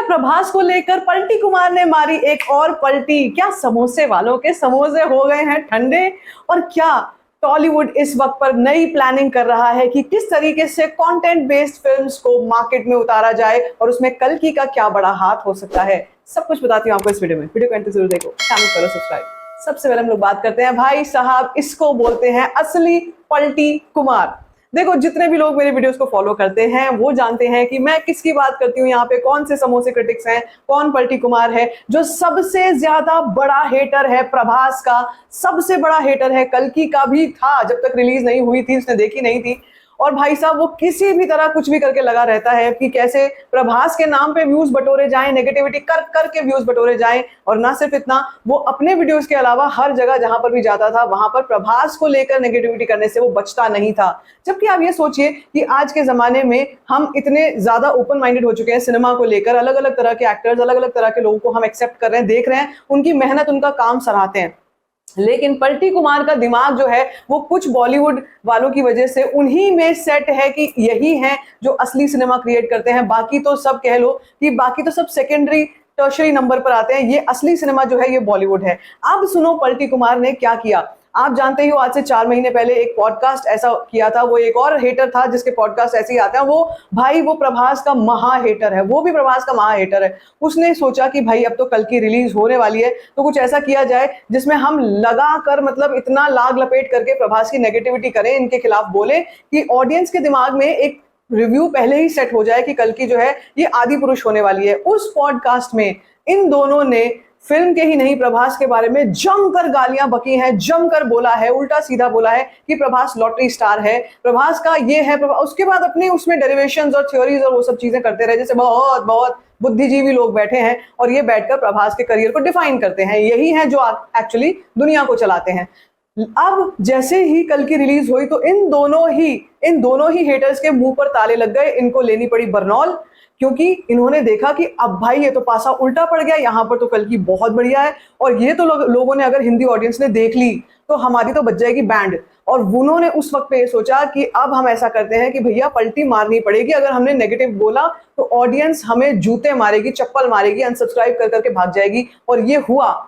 प्रभास को लेकर पलटी कुमार ने मारी एक और पलटी। क्या समोसे वालों के समोसे हो गए हैं ठंडे? और क्या टॉलीवुड इस वक्त पर नई प्लानिंग कर रहा है कि किस तरीके से कंटेंट बेस्ड फिल्म्स को मार्केट में उतारा जाए और उसमें कल्कि का क्या बड़ा हाथ हो सकता है? सब कुछ बताती हूँ आपको इस वीडियो में। वीडियो को अंत तक जरूर देखो, चैनल करो सब्सक्राइब। सबसे पहले हम लोग बात करते हैं भाई साहब, इसको बोलते हैं असली पलटी कुमार। देखो, जितने भी लोग मेरे वीडियोस को फॉलो करते हैं वो जानते हैं कि मैं किसकी बात करती हूँ यहाँ पे, कौन से समोसे क्रिटिक्स हैं, कौन पलटी कुमार है जो सबसे ज्यादा बड़ा हेटर है प्रभास का, सबसे बड़ा हेटर है कल्कि का भी था जब तक रिलीज नहीं हुई थी, उसने देखी नहीं थी। और भाई साहब वो किसी भी तरह कुछ भी करके लगा रहता है कि कैसे प्रभास के नाम पे व्यूज बटोरे जाएं, नेगेटिविटी कर करके व्यूज बटोरे जाएं। और ना सिर्फ इतना, वो अपने वीडियोस के अलावा हर जगह जहां पर भी जाता था वहां पर प्रभास को लेकर नेगेटिविटी करने से वो बचता नहीं था। जबकि आप ये सोचिए कि आज के जमाने में हम इतने ज्यादा ओपन माइंडेड हो चुके हैं सिनेमा को लेकर, अलग अलग तरह के एक्टर्स, अलग अलग तरह के लोगों को हम एक्सेप्ट कर रहे हैं, देख रहे हैं, उनकी मेहनत, उनका काम सराहते हैं। लेकिन पलटी कुमार का दिमाग जो है वो कुछ बॉलीवुड वालों की वजह से उन्हीं में सेट है कि यही है जो असली सिनेमा क्रिएट करते हैं। बाकी तो सब कह लो कि बाकी तो सब सेकेंडरी टर्शरी नंबर पर आते हैं, ये असली सिनेमा जो है ये बॉलीवुड है। अब सुनो पलटी कुमार ने क्या किया। आप जानते ही हो, आज से 4 महीने पहले एक पॉडकास्ट ऐसा किया था, वो एक और हेटर था जिसके पॉडकास्ट ऐसे ही आते हैं, वो भाई वो प्रभास का महा हेटर है, वो भी प्रभास का महा हेटर है। उसने सोचा कि भाई अब तो कल की रिलीज होने वाली है तो कुछ ऐसा किया जाए जिसमें हम लगा कर, मतलब इतना लाग लपेट करके प्रभास की नेगेटिविटी करें, इनके खिलाफ बोले कि ऑडियंस के दिमाग में एक रिव्यू पहले ही सेट हो जाए कि कल की जो है ये आदि पुरुष होने वाली है। उस पॉडकास्ट में इन दोनों ने फिल्म के ही नहीं प्रभास के बारे में जमकर गालियां बकी हैं, जमकर बोला है, उल्टा सीधा बोला है कि प्रभास लॉटरी स्टार है, प्रभास का ये है। उसके बाद अपने उसमें डेरिवेशंस और थ्योरीज और वो सब चीजें करते रहे, जैसे बहुत बहुत बुद्धिजीवी लोग बैठे हैं और ये बैठकर प्रभास के करियर को डिफाइन करते हैं, यही है जो एक्चुअली दुनिया को चलाते हैं। अब जैसे ही कल की रिलीज हुई तो इन दोनों ही हेटर्स के मुंह पर ताले लग गए, इनको लेनी पड़ी बरनौल, क्योंकि इन्होंने देखा कि अब भाई ये तो पासा उल्टा पड़ गया, यहां पर तो कल की बहुत बढ़िया है और ये तो लोगों ने, अगर हिंदी ऑडियंस ने देख ली तो हमारी तो बच जाएगी बैंड। और उन्होंने उस वक्त पे ये सोचा कि अब हम ऐसा करते हैं कि भैया पलटी मारनी पड़ेगी, अगर हमने नेगेटिव बोला तो ऑडियंस हमें जूते मारेगी, चप्पल मारेगी, अनसब्सक्राइब कर करके भाग जाएगी। और ये हुआ।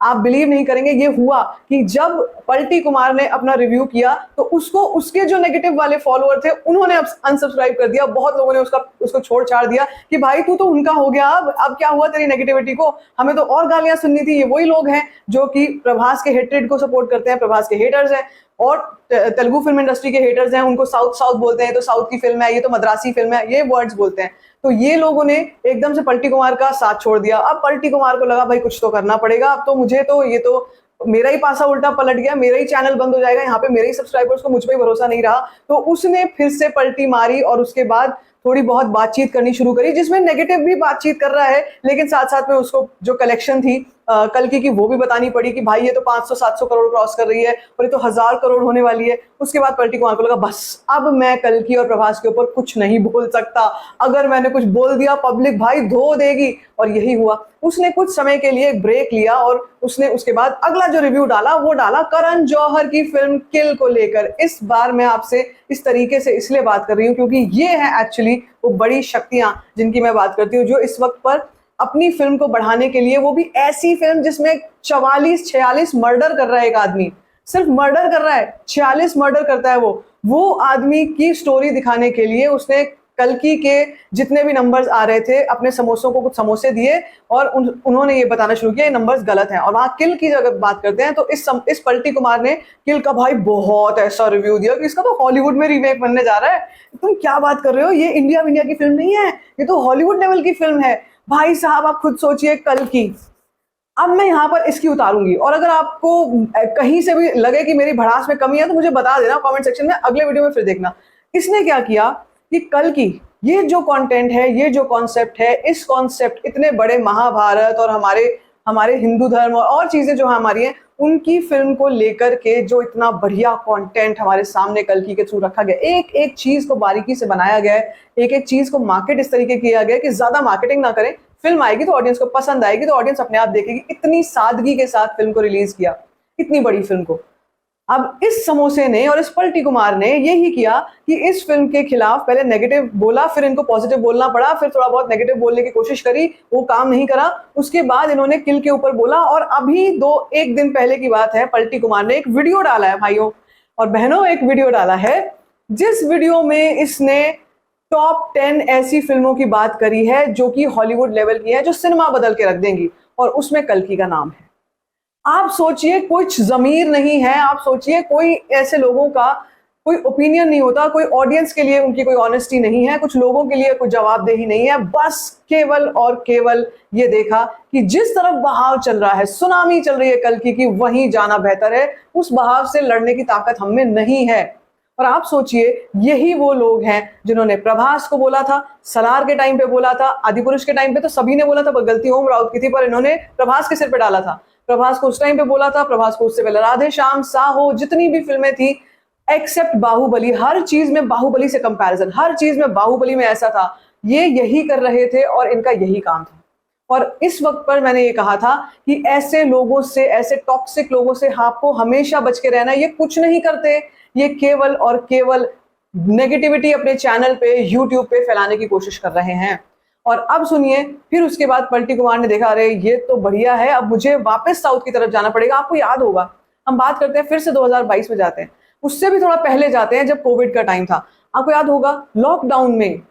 आप बिलीव नहीं करेंगे, ये हुआ कि जब पलटी कुमार ने अपना रिव्यू किया तो उसको उसके जो नेगेटिव वाले फॉलोअर थे उन्होंने अनसब्सक्राइब कर दिया। बहुत लोगों ने उसको छोड़ छाड़ दिया कि भाई तू तो उनका हो गया, अब क्या हुआ तेरी नेगेटिविटी को, हमें तो और गालियां सुननी थी। ये वही लोग हैं जो कि प्रभास के हेट्रेड को सपोर्ट करते हैं, प्रभास के हेटर्स हैं और तेलुगु फिल्म इंडस्ट्री के हेटर्स हैं, उनको साउथ बोलते हैं, तो साउथ की फिल्म है, ये तो मद्रासी फिल्म है, ये वर्ड्स बोलते हैं। तो ये लोगों ने एकदम से पलटी कुमार का साथ छोड़ दिया। अब पलटी कुमार को लगा भाई कुछ तो करना पड़ेगा, अब तो मुझे तो ये तो मेरा ही पासा उल्टा पलट गया, मेरा ही चैनल बंद हो जाएगा, यहाँ पे मेरे ही सब्सक्राइबर्स को मुझ पे भरोसा नहीं रहा। तो उसने फिर से पलटी मारी और उसके बाद थोड़ी बहुत बातचीत करनी शुरू करी, जिसमें नेगेटिव भी बातचीत कर रहा है, लेकिन साथ साथ में उसको जो कलेक्शन थी कल्कि की वो भी बतानी पड़ी कि भाई ये तो 500-700 करोड़ क्रॉस कर रही है और ये तो 1000 करोड़ होने वाली है। उसके बाद पलटी कुमार को लगा बस अब मैं कल्कि और प्रभास के ऊपर कुछ नहीं बोल सकता, अगर मैंने कुछ बोल दिया पब्लिक भाई धो देगी। और यही हुआ, उसने कुछ समय के लिए ब्रेक लिया और उसने उसके बाद अगला जो रिव्यू डाला वो डाला करण जौहर की फिल्म किल को लेकर। इस बार मैं आपसे इस तरीके से इसलिए बात कर रही हूँ क्योंकि ये है एक्चुअली वो बड़ी शक्तियां जिनकी मैं बात करती हूँ, जो इस वक्त पर अपनी फिल्म को बढ़ाने के लिए, वो भी ऐसी फिल्म जिसमें 44-46 मर्डर कर रहा है एक आदमी, सिर्फ मर्डर कर रहा है, 46 मर्डर करता है वो आदमी की स्टोरी दिखाने के लिए उसने कल्कि के जितने भी नंबर्स आ रहे थे अपने समोसों को कुछ समोसे दिए और उन्होंने ये बताना शुरू किया ये नंबर्स गलत हैं। और वहां किल की अगर बात करते हैं तो इस पलटी कुमार ने किल का भाई बहुत ऐसा रिव्यू दिया कि इसका तो हॉलीवुड में रीमेक बनने जा रहा है। तुम क्या बात कर रहे हो, ये इंडिया की फिल्म नहीं है, ये तो हॉलीवुड लेवल की फिल्म है। भाई साहब आप खुद सोचिए कल्कि। अब मैं यहाँ पर इसकी उतारूंगी और अगर आपको कहीं से भी लगे कि मेरी भड़ास में कमी है तो मुझे बता देना कमेंट सेक्शन में, अगले वीडियो में फिर देखना। इसने क्या किया कि कल्कि ये जो कंटेंट है, ये जो कॉन्सेप्ट है, इस कॉन्सेप्ट इतने बड़े महाभारत और हमारे हिंदू धर्म और चीजें जो हमारी हैं उनकी फिल्म को लेकर के जो इतना बढ़िया कंटेंट हमारे सामने कल्कि के थ्रू रखा गया, एक एक चीज को बारीकी से बनाया गया है, एक एक चीज को मार्केट इस तरीके किया गया कि ज्यादा मार्केटिंग ना करें, फिल्म आएगी तो ऑडियंस को पसंद आएगी तो ऑडियंस अपने आप देखेगी। इतनी सादगी के साथ फिल्म को रिलीज किया, इतनी बड़ी फिल्म को। अब इस समोसे ने और इस पलटी कुमार ने यही किया कि इस फिल्म के खिलाफ पहले नेगेटिव बोला, फिर इनको पॉजिटिव बोलना पड़ा, फिर थोड़ा बहुत नेगेटिव बोलने की कोशिश करी, वो काम नहीं करा। उसके बाद इन्होंने किल के ऊपर बोला और अभी एक दिन पहले की बात है, पलटी कुमार ने एक वीडियो डाला है भाइयों और बहनों, एक वीडियो डाला है जिस वीडियो में इसने टॉप 10 ऐसी फिल्मों की बात करी है जो कि हॉलीवुड लेवल की है, जो सिनेमा बदल के रख देंगी, और उसमें कल्कि का नाम है। आप सोचिए, कुछ जमीर नहीं है, आप सोचिए कोई ऐसे लोगों का कोई ओपिनियन नहीं होता, कोई ऑडियंस के लिए उनकी कोई ऑनेस्टी नहीं है, कुछ लोगों के लिए कोई जवाबदेही नहीं है, बस केवल और केवल ये देखा कि जिस तरफ बहाव चल रहा है, सुनामी चल रही है कल्कि की, वहीं जाना बेहतर है, उस बहाव से लड़ने की ताकत हम में नहीं है। और आप सोचिए, यही वो लोग हैं जिन्होंने प्रभास को बोला था, सलार के टाइम पे बोला था, आदिपुरुष के टाइम पे तो सभी ने बोला था, गलती ओम राउत की थी, पर इन्होंने प्रभास के सिर पे डाला था। प्रभास को उस टाइम पे बोला था, प्रभास को उससे पहले राधे श्याम, साहो, जितनी भी फिल्में थी एक्सेप्ट बाहुबली, हर चीज में बाहुबली से कंपैरिजन, हर चीज में बाहुबली में ऐसा था, ये यही कर रहे थे और इनका यही काम था। और इस वक्त पर मैंने ये कहा था कि ऐसे लोगों से, ऐसे टॉक्सिक लोगों से आपको हमेशा बच के रहना। ये कुछ नहीं करते, ये केवल और केवल नेगेटिविटी अपने चैनल पे, यूट्यूब पे फैलाने की कोशिश कर रहे हैं। और अब सुनिए, फिर उसके बाद पलटी कुमार ने देखा, अरे ये तो बढ़िया है, अब मुझे वापस साउथ की तरफ जाना पड़ेगा। आपको याद होगा, हम बात करते हैं फिर से 2022 में जाते हैं, उससे भी थोड़ा पहले जाते हैं जब कोविड का टाइम था। आपको याद होगा, लॉकडाउन में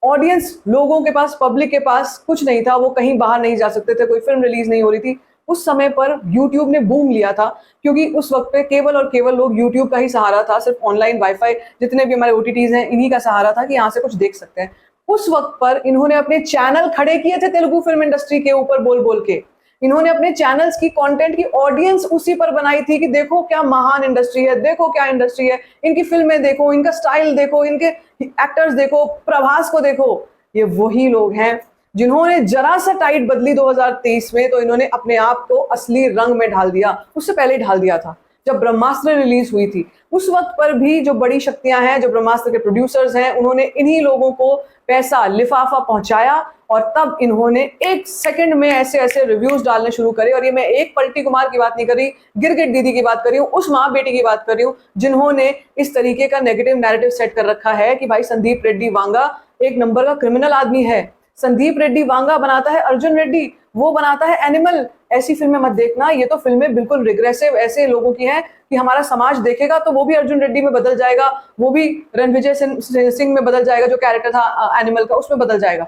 ऑडियंस, लोगों के पास, पब्लिक के पास कुछ नहीं था, वो कहीं बाहर नहीं जा सकते थे, कोई फिल्म रिलीज नहीं हो रही थी। उस समय पर YouTube ने बूम लिया था, क्योंकि उस वक्त पे केवल और केवल लोग YouTube का ही सहारा था, सिर्फ ऑनलाइन वाईफाई, जितने भी हमारे OTTs हैं, इन्हीं का सहारा था कि यहाँ से कुछ देख सकते हैं। उस वक्त पर इन्होंने अपने चैनल खड़े किए थे तेलुगु फिल्म इंडस्ट्री के ऊपर बोल बोल के। इन्होंने अपने चैनल्स की कंटेंट की ऑडियंस उसी पर बनाई थी कि देखो क्या महान इंडस्ट्री है, देखो क्या इंडस्ट्री है, इनकी फिल्में देखो, इनका स्टाइल देखो, इनके एक्टर्स देखो, प्रभास को देखो। ये वही लोग हैं जिन्होंने जरा सा टाइट बदली 2023 में, तो इन्होंने अपने आप को असली रंग में ढाल दिया। उससे पहले ढाल दिया था जब ब्रह्मास्त्र रिलीज हुई थी, उस वक्त पर भी जो बड़ी शक्तियां हैं, जो ब्रह्मास्त्र के प्रोड्यूसर्स हैं, उन्होंने इन्हीं लोगों को पैसा, लिफाफा पहुंचाया और तब इन्होंने एक सेकंड में ऐसे ऐसे रिव्यूज डालने शुरू करे। और ये मैं एक पलटी कुमार की बात नहीं कर रही, गिरगिट दीदी की बात कर रही हूँ, उस माँ बेटी की बात कर रही हूँ जिन्होंने इस तरीके का नेगेटिव नैरेटिव सेट कर रखा है कि भाई संदीप रेड्डी वांगा एक नंबर का क्रिमिनल आदमी है, संदीप रेड्डी वांगा बनाता है अर्जुन रेड्डी, वो बनाता है एनिमल, ऐसी फिल्में मत देखना, ये तो फिल्में बिल्कुल रिग्रेसिव ऐसे लोगों की हैं कि हमारा समाज देखेगा तो वो भी अर्जुन रेड्डी में बदल जाएगा, वो भी रणविजय सिंह में बदल जाएगा, जो कैरेक्टर था एनिमल का उसमें बदल जाएगा।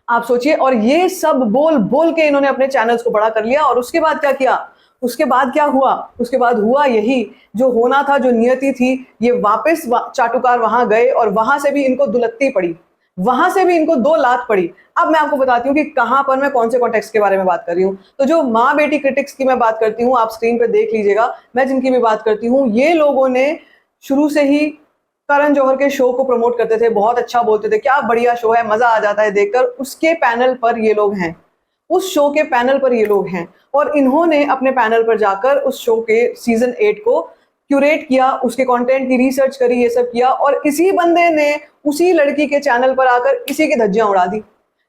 आप सोचिए, और ये सब बोल बोल के इन्होंने अपने चैनल्स को बड़ा कर लिया। और उसके बाद क्या किया, उसके बाद क्या हुआ, उसके बाद हुआ यही जो होना था, जो नियति थी, ये वापस चाटुकार वहां गए और वहां से भी इनको दुलत्ती पड़ी, वहां से भी इनको 2 लात पड़ी। अब मैं आपको बताती हूँ कि कहां पर मैं कौन से कॉन्टेक्स्ट के बारे में बात कर रही हूँ। तो जो माँ बेटी क्रिटिक्स की मैं बात करती हूँ, आप स्क्रीन पे देख लीजिएगा, मैं जिनकी भी बात करती हूँ, ये लोगों ने शुरू से ही करण जौहर के शो को प्रमोट करते थे, बहुत अच्छा बोलते थे, क्या बढ़िया शो है, मजा आ जाता है देखकर। उसके पैनल पर ये लोग हैं, उस शो के पैनल पर ये लोग हैं, और इन्होंने अपने पैनल पर जाकर उस शो के सीजन 8 को क्यूरेट किया, उसके कंटेंट की रिसर्च करी, ये सब किया। और इसी बंदे ने उसी लड़की के चैनल पर आकर इसी की धज्जियां उड़ा दी,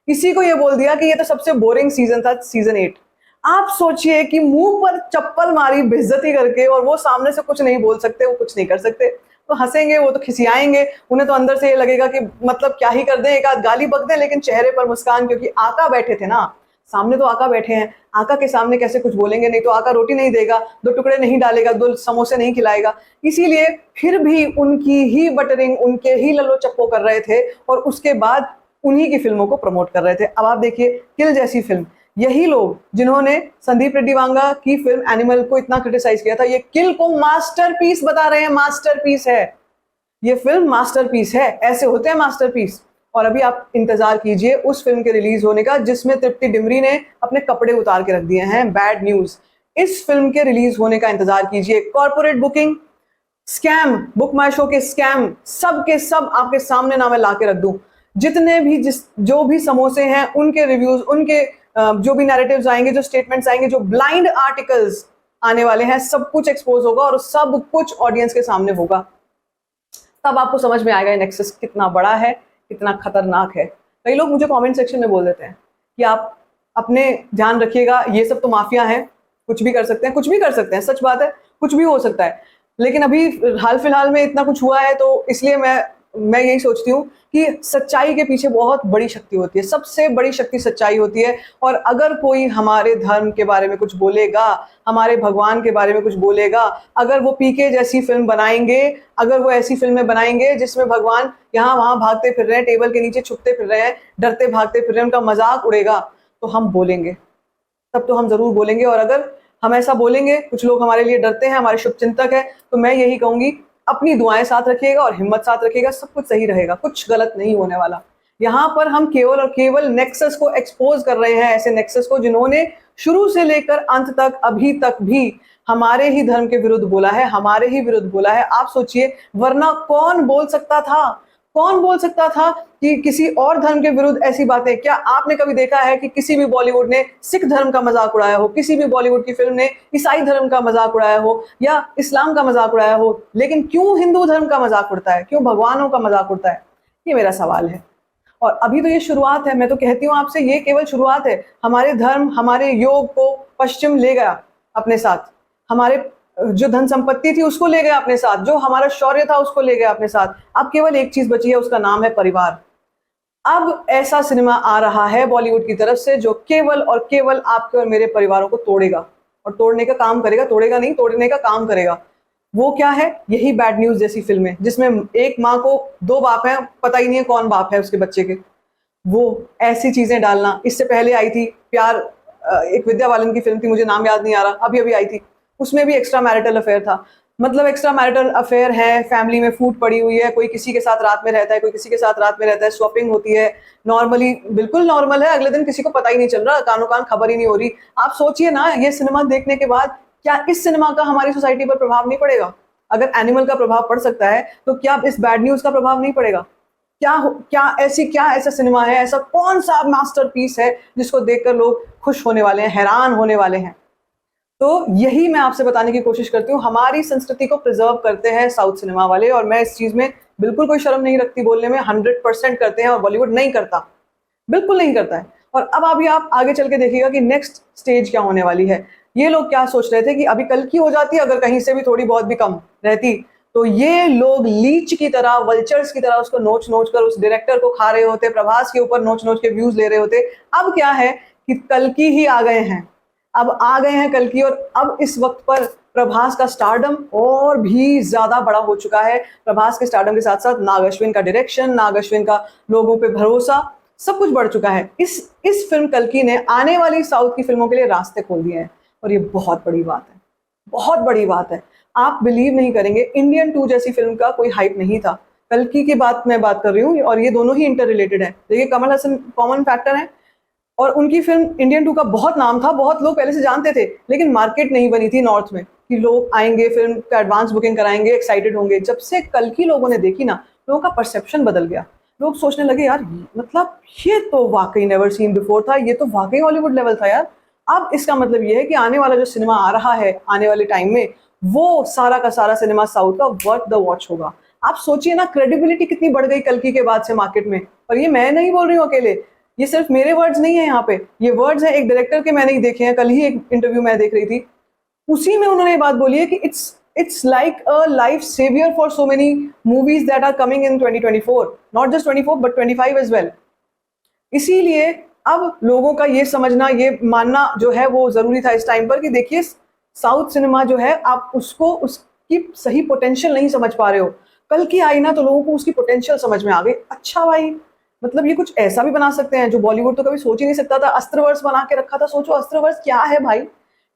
इसी को ये बोल दिया कि ये तो सबसे बोरिंग सीजन था, सीजन 8। आप सोचिए कि मुंह पर चप्पल मारी बेइज्जती करके, और वो सामने से कुछ नहीं बोल सकते, वो कुछ नहीं कर सकते, तो हंसेंगे, वो तो खिसियाएंगे, उन्हें तो अंदर से ये लगेगा कि मतलब क्या ही कर दें, एक आध गाली बक दें, लेकिन चेहरे पर मुस्कान, क्योंकि आका बैठे थे ना सामने, तो आका बैठे हैं, आका के सामने कैसे कुछ बोलेंगे, नहीं तो आका रोटी नहीं देगा, 2 टुकड़े नहीं डालेगा, 2 समोसे नहीं खिलाएगा। इसीलिए फिर भी उनकी ही बटरिंग, उनके ही लल्लो चप्पो कर रहे थे, और उसके बाद उन्हीं की फिल्मों को प्रमोट कर रहे थे। अब आप देखिए, किल जैसी फिल्म, यही लोग जिन्होंने संदीप रेड्डी वांगा की फिल्म एनिमल को इतना क्रिटिसाइज किया था, ये किल को मास्टरपीस बता रहे हैं, मास्टरपीस है ये फिल्म, मास्टरपीस है, ऐसे होते हैं मास्टरपीस। और अभी आप इंतजार कीजिए उस फिल्म के रिलीज होने का जिसमें तृप्ति डिमरी ने अपने कपड़े उतार के रख दिए हैं, बैड न्यूज। इस फिल्म के रिलीज होने का इंतजार कीजिए। कॉर्पोरेट बुकिंग, स्कैम, बुक माई शो के स्कैम, सब के सब आपके सामने ना मैं ला के रख दूं, जितने भी जो भी समोसे हैं उनके रिव्यूज, उनके जो भी नैरेटिव्स आएंगे, जो स्टेटमेंट्स आएंगे, जो ब्लाइंड आर्टिकल्स आने वाले हैं, सब कुछ एक्सपोज होगा और सब कुछ ऑडियंस के सामने होगा। तब आपको समझ में आएगा ये नेक्सस कितना बड़ा है, कितना खतरनाक है। कई लोग मुझे कमेंट सेक्शन में बोल देते हैं कि आप अपने ध्यान रखिएगा, ये सब तो माफिया हैं, कुछ भी कर सकते हैं, कुछ भी कर सकते हैं, सच बात है। कुछ भी हो सकता है। लेकिन अभी हाल फिलहाल में इतना कुछ हुआ है, तो इसलिए मैं यही सोचती हूँ कि सच्चाई के पीछे बहुत बड़ी शक्ति होती है, सबसे बड़ी शक्ति सच्चाई होती है। और अगर कोई हमारे धर्म के बारे में कुछ बोलेगा, हमारे भगवान के बारे में कुछ बोलेगा, अगर वो पीके जैसी फिल्म बनाएंगे, अगर वो ऐसी फिल्में बनाएंगे जिसमें भगवान यहाँ वहाँ भागते फिर रहे हैं, टेबल के नीचे छुपते फिर रहे हैं, डरते भागते फिर रहे हैं, उनका मजाक उड़ेगा, तो हम बोलेंगे, तब तो हम जरूर बोलेंगे। और अगर हम ऐसा बोलेंगे, कुछ लोग हमारे लिए डरते हैं, हमारे शुभचिंतक है, तो मैं यही कहूंगी, अपनी दुआएं साथ रखिएगा और हिम्मत साथ रखिएगा, सब कुछ सही रहेगा, कुछ गलत नहीं होने वाला। यहाँ पर हम केवल और केवल नेक्सस को एक्सपोज कर रहे हैं, ऐसे नेक्सस को जिन्होंने शुरू से लेकर अंत तक अभी तक भी हमारे ही धर्म के विरुद्ध बोला है, हमारे ही विरुद्ध बोला है। आप सोचिए, वरना कौन बोल सकता था, कौन बोल सकता था कि किसी और धर्म के विरुद्ध ऐसी बातें? क्या आपने कभी देखा है कि किसी भी बॉलीवुड ने सिख धर्म का मजाक उड़ाया हो, किसी भी बॉलीवुड की फिल्म ने ईसाई धर्म का मजाक उड़ाया हो या इस्लाम का मजाक उड़ाया हो? लेकिन क्यों हिंदू धर्म का मजाक उड़ता है, क्यों भगवानों का मजाक उड़ता है? ये मेरा सवाल है। और अभी तो ये शुरुआत है, मैं तो कहती हूँ आपसे, ये केवल शुरुआत है। हमारे धर्म, हमारे योग को पश्चिम ले गया अपने साथ, हमारे जो धन संपत्ति थी उसको ले गया अपने साथ, जो हमारा शौर्य था उसको ले गया अपने साथ। अब केवल एक चीज बची है, उसका नाम है परिवार। अब ऐसा सिनेमा आ रहा है बॉलीवुड की तरफ से जो केवल और केवल आपके और मेरे परिवारों को तोड़ेगा और तोड़ने का काम करेगा, तोड़ेगा नहीं, तोड़ने का काम करेगा। वो क्या है? यही बैड न्यूज जैसी फिल्में, जिसमें एक माँ को दो बाप हैं, पता ही नहीं है कौन बाप है उसके बच्चे के, वो ऐसी चीजें डालना। इससे पहले आई थी प्यार, एक विद्या बालन की फिल्म थी, मुझे नाम याद नहीं आ रहा, अभी अभी आई थी, उसमें भी एक्स्ट्रा मैरिटल अफेयर था। मतलब एक्स्ट्रा मैरिटल अफेयर है, फैमिली में फूट पड़ी हुई है, कोई किसी के साथ रात में रहता है, कोई किसी के साथ रात में रहता है, स्वैपिंग होती है, नॉर्मली, बिल्कुल नॉर्मल है, अगले दिन किसी को पता ही नहीं चल रहा, कानों कान खबर ही नहीं हो रही। आप सोचिए ना, ये सिनेमा देखने के बाद क्या इस सिनेमा का हमारी सोसाइटी पर प्रभाव नहीं पड़ेगा? अगर एनिमल का प्रभाव पड़ सकता है, तो क्या इस बैड न्यूज का प्रभाव नहीं पड़ेगा? क्या ऐसा सिनेमा है, ऐसा कौन सा मास्टरपीस है जिसको देखकर लोग खुश होने वाले हैं, हैरान होने वाले हैं? तो यही मैं आपसे बताने की कोशिश करती हूँ, हमारी संस्कृति को प्रिजर्व करते हैं साउथ सिनेमा वाले, और मैं इस चीज में बिल्कुल कोई शर्म नहीं रखती बोलने में, 100% करते हैं, और बॉलीवुड नहीं करता, बिल्कुल नहीं करता है। और अब अभी आप आगे चल के देखिएगा कि नेक्स्ट स्टेज क्या होने वाली है। ये लोग क्या सोच रहे थे कि अभी कल की हो जाती, अगर कहीं से भी थोड़ी बहुत भी कम रहती, तो ये लोग लीच की तरह, वल्चर्स की तरह उसको नोच नोच कर उस डायरेक्टर को खा रहे होते, प्रभास के ऊपर नोच नोच के व्यूज ले रहे होते। अब क्या है कि कल की ही आ गए हैं, अब आ गए हैं कल की, और अब इस वक्त पर प्रभास का स्टारडम और भी ज्यादा बड़ा हो चुका है। प्रभास के स्टारडम के साथ साथ नाग अश्विन का डायरेक्शन, नाग अश्विन का लोगों पे भरोसा, सब कुछ बढ़ चुका है। इस फिल्म कल्कि ने आने वाली साउथ की फिल्मों के लिए रास्ते खोल दिए हैं, और ये बहुत बड़ी बात है, बहुत बड़ी बात है। आप बिलीव नहीं करेंगे, इंडियन 2 जैसी फिल्म का कोई हाइप नहीं था। कल्कि की बात मैं बात कर रही हूँ, और ये दोनों ही इंटर रिलेटेड है। देखिए, कमल हसन कॉमन फैक्टर है, और उनकी फिल्म इंडियन 2 का बहुत नाम था, बहुत लोग पहले से जानते थे, लेकिन मार्केट नहीं बनी थी नॉर्थ में कि लोग आएंगे, फिल्म का एडवांस बुकिंग कराएंगे, एक्साइटेड होंगे। जब से कल्कि लोगों ने देखी ना, लोगों का परसेप्शन बदल गया। लोग सोचने लगे, यार मतलब ये तो वाकई नेवर सीन बिफोर था, ये तो वाकई हॉलीवुड लेवल था यार। अब इसका मतलब ये है कि आने वाला जो सिनेमा आ रहा है आने वाले टाइम में, वो सारा का सारा सिनेमा साउथ का वर्थ द वॉच होगा। आप सोचिए ना, क्रेडिबिलिटी कितनी बढ़ गई कल्कि के बाद से मार्केट में। और ये मैं नहीं बोल रही हूँ अकेले, ये सिर्फ मेरे वर्ड्स नहीं है, यहाँ पे ये वर्ड्स हैं एक डायरेक्टर के, मैंने ही देखे हैं। कल ही एक इंटरव्यू मैं देख रही थी, उसी में उन्होंने ये बात बोली है कि it's like a life savior for so many movies that are coming in 2024, not just 24 but 25 as well। इसीलिए अब लोगों का ये समझना, ये मानना जो है वो जरूरी था इस टाइम पर कि देखिए, साउथ सिनेमा जो है, आप उसको उसकी सही पोटेंशियल नहीं समझ पा रहे हो। कल की आई ना, तो लोगों को उसकी पोटेंशियल समझ में आ गई। अच्छा भाई, मतलब ये कुछ ऐसा भी बना सकते हैं जो बॉलीवुड तो कभी सोच ही नहीं सकता था। अस्त्रवर्ष बना के रखा था, सोचो अस्त्रवर्ष क्या है भाई,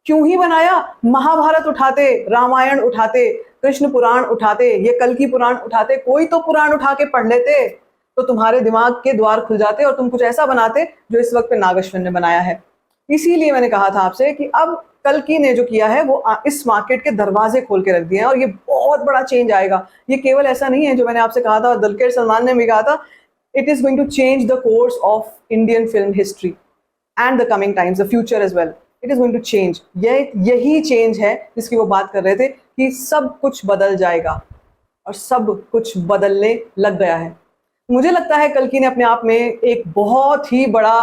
क्यों ही बनाया? महाभारत उठाते, रामायण उठाते, कृष्ण पुराण उठाते, ये कल्कि पुराण उठाते, कोई तो पुराण उठा के पढ़ लेते, तो तुम्हारे दिमाग के द्वार खुल जाते और तुम कुछ ऐसा बनाते जो इस वक्त पे नाग अश्विन ने बनाया है। इसीलिए मैंने कहा था आपसे कि अब कल्कि ने जो किया है वो इस मार्केट के दरवाजे खोल के रख दिए हैं, और ये बहुत बड़ा चेंज आएगा। ये केवल ऐसा नहीं है जो मैंने आपसे कहा था, दुलकर सलमान ने भी कहा था, it is going to change the course of Indian film history and the coming times, the future as well. It is going to change. यही चेंज है जिसकी वो बात कर रहे थे कि सब कुछ बदल जाएगा, और सब कुछ बदलने लग गया है। मुझे लगता है कल्कि ने अपने आप में एक बहुत ही बड़ा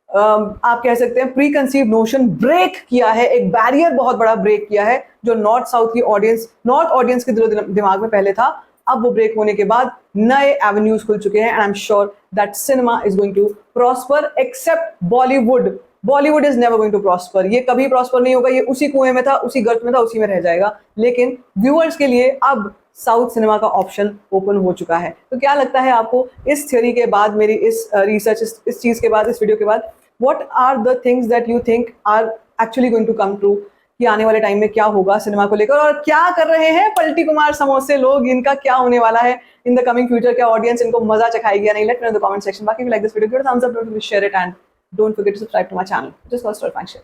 आप कह सकते हैं प्री कंसीव नोशन ब्रेक किया है, एक बैरियर बहुत बड़ा ब्रेक किया है जो नॉर्थ साउथ की ऑडियंस, नॉर्थ ऑडियंस के दिलो दिमाग में पहले था, अब वो ब्रेक होने के बाद नए एवेन्यूज खुल चुके हैं and I am sure that cinema is going to prosper except Bollywood. Bollywood is never going to prosper, ये कभी प्रॉस्पर नहीं होगा, ये उसी कुएं में था, उसी गर्त में था, उसी में रह जाएगा। लेकिन व्यूअर्स के लिए अब साउथ सिनेमा का ऑप्शन ओपन हो चुका है। तो क्या लगता है आपको इस थ्योरी के बाद, मेरी इस रिसर्च, इस चीज के बाद, इस वीडियो के बाद, what are the things that you think are actually going to come true कि आने वाले टाइम में क्या होगा सिनेमा को लेकर, और क्या कर रहे हैं पलटी कुमार समोसे लोग, इनका क्या होने वाला है इन द कमिंग फ्यूचर, क्या ऑडियंस इनको मजा चखाएगी या नहीं? Let me know in the comment section. बाकी if you like this video, give it a thumbs up, don't forget to share it and don't forget to subscribe to my channel. Just first or function.